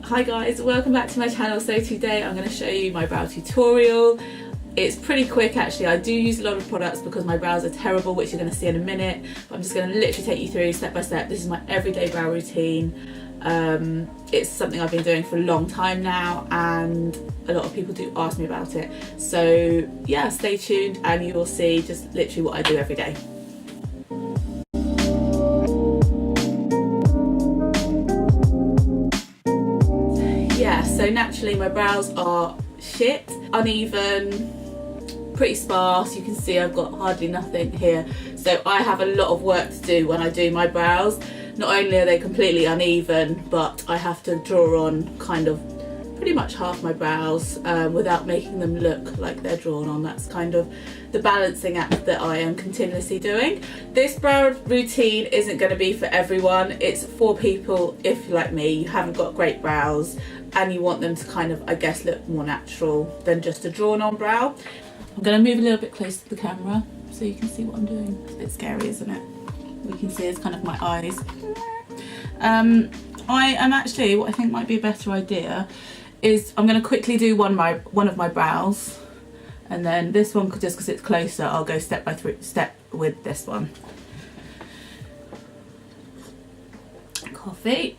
Hi guys, welcome back to my channel. So today I'm going to show you my brow tutorial. It's pretty quick actually. I do use a lot of products because my brows are terrible, which you're going to see in a minute, but I'm just going to literally take you through step by step. This is my everyday brow routine. It's something I've been doing for a long time now and a lot of people do ask me about it. So yeah, stay tuned and you will see just literally what I do every day. Yeah, so naturally my brows are shit, uneven, pretty sparse. You can see I've got hardly nothing here. So I have a lot of work to do when I do my brows. Not only are they completely uneven, but I have to draw on kind of pretty much half my brows without making them look like they're drawn on. That's kind of the balancing act that I am continuously doing. This brow routine isn't going to be for everyone. It's for people, if you're like me, you haven't got great brows and you want them to kind of, I guess, look more natural than just a drawn on brow. I'm going to move a little bit closer to the camera so you can see what I'm doing. It's a bit scary, isn't it? You can see it's kind of my eyes. I am actually, what I think might be a better idea is I'm going to quickly do one of my brows, and then this one, just because it's closer, I'll go step by step with this one. Coffee.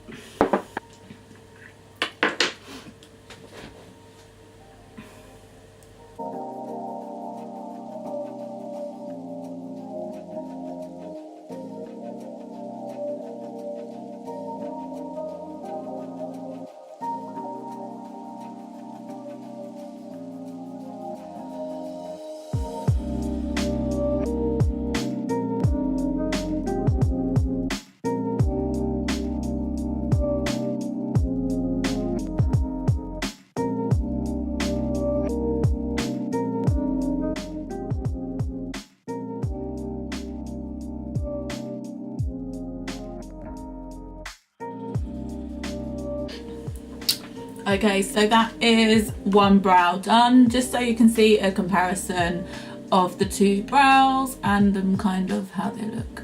Okay, so that is one brow done, just so you can see a comparison of the two brows and kind of how they look.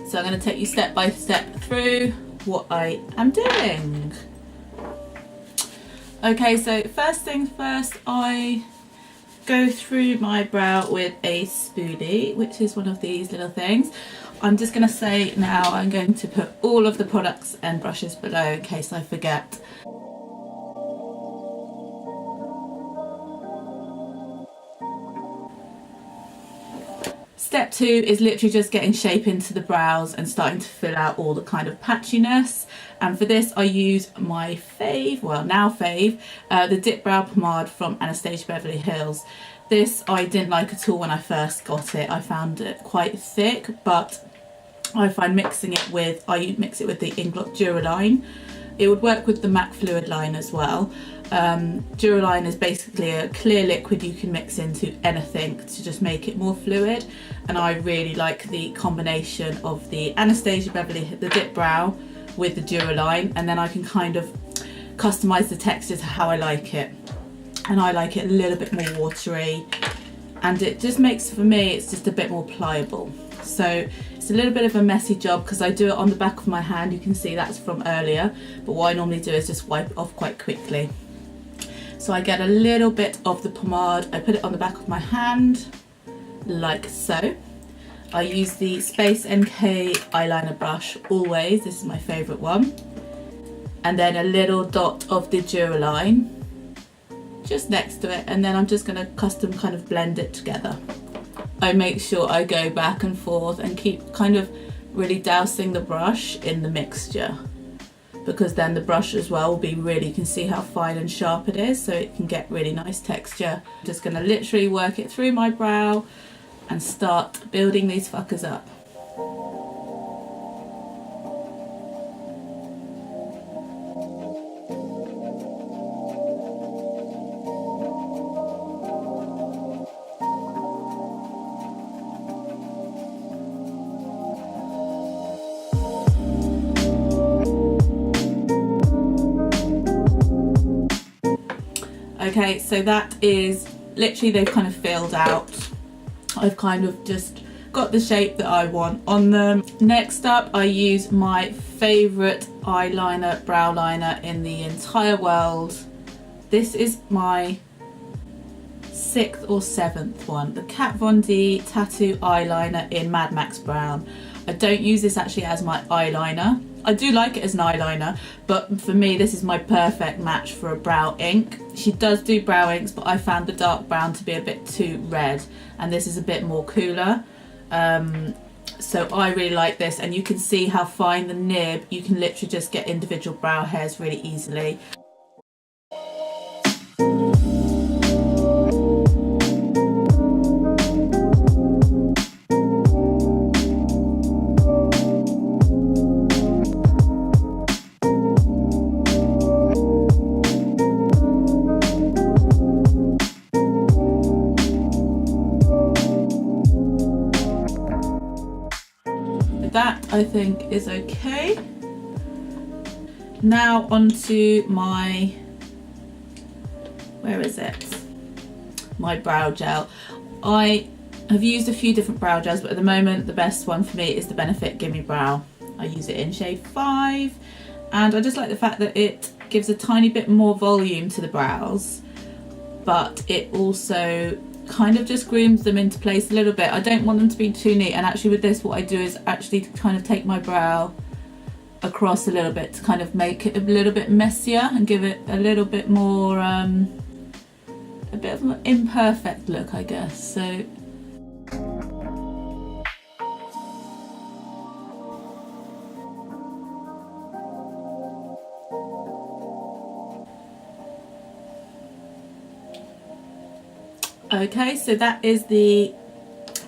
So I'm going to take you step by step through what I am doing. Okay, so first things first, I go through my brow with a spoolie, which is one of these little things. I'm just going to say now I'm going to put all of the products and brushes below in case I forget. Step 2 is literally just getting shape into the brows and starting to fill out all the kind of patchiness. And for this I use my fave, well now fave, the Dipbrow pomade from Anastasia Beverley Hills. This I didn't like at all when I first got it. I found it quite thick, but I find mixing it with, I mix it with the Inglot Duraline. It would work with the MAC fluid line as well. Duraline is basically a clear liquid you can mix into anything to just make it more fluid, and I really like the combination of the Anastasia Beverley, the Dipbrow with the Duraline, and then I can kind of customize the texture to how I like it. And I like it a little bit more watery, and it just makes, for me, it's just a bit more pliable. So it's a little bit of a messy job because I do it on the back of my hand. You can see that's from earlier, but what I normally do is just wipe it off quite quickly. So I get a little bit of the pomade, I put it on the back of my hand like so. I use the Space NK eyeliner brush always, this is my favourite one, and then a little dot of the Duraline just next to it, and then I'm just going to custom kind of blend it together. I make sure I go back and forth and keep kind of really dousing the brush in the mixture, because then the brush as well will be really, you can see how fine and sharp it is, so it can get really nice texture. I'm just going to literally work it through my brow and start building these fuckers up. Okay, so that is literally, they've kind of filled out I've kind of just got the shape that I want on them. Next up, I use my favourite eyeliner, brow liner in the entire world. This is my 6th or 7th one, the Kat Von D Tattoo Eyeliner in Mad Max Brown. I don't use this actually as my eyeliner. I do like it as an eyeliner, but for me this is my perfect match for a brow ink. She does do brow inks, but I found the dark brown to be a bit too red, and this is a bit more cooler. So I really like this, and you can see how fine the nib, you can literally just get individual brow hairs really easily. That I think is okay. Now onto my, where is it? My brow gel. I have used a few different brow gels, but at the moment the best one for me is the Benefit Gimme Brow. I use it in shade 5, and I just like the fact that it gives a tiny bit more volume to the brows, but it also kind of just grooms them into place a little bit. I don't want them to be too neat, and actually with this what I do is actually to kind of take my brow across a little bit to kind of make it a little bit messier and give it a little bit more a bit of an imperfect look, I guess. So okay, so that is the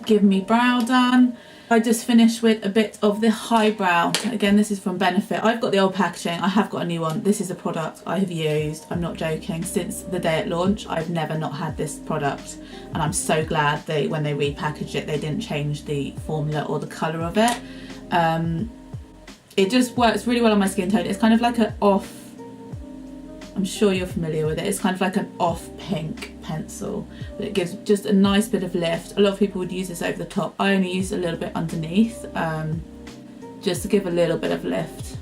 Give Me Brow done. I just finished with a bit of the highbrow. Again, this is from Benefit. I've got the old packaging, I have got a new one. This is a product I have used, I'm not joking, since the day it launched. I've never not had this product, and I'm so glad when they repackaged it, they didn't change the formula or the colour of it. It just works really well on my skin tone. It's kind of like an off, I'm sure you're familiar with it, it's kind of like an off pink pencil, but it gives just a nice bit of lift. A lot of people would use this over the top. I only use a little bit underneath, just to give a little bit of lift,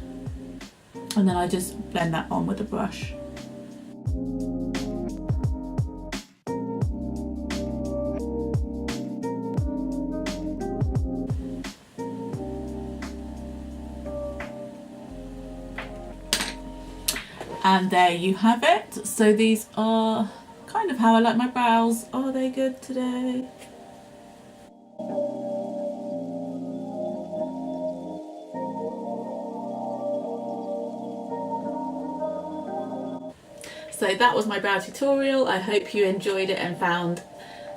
and then I just blend that on with a brush. And there you have it. So these are kind of how I like my brows. Are they good today? So that was my brow tutorial. I hope you enjoyed it and found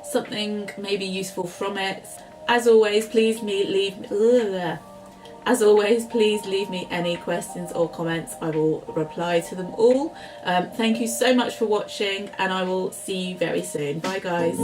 something maybe useful from it. As always, please leave me any questions or comments. I will reply to them all. Thank you so much for watching, and I will see you very soon. Bye guys.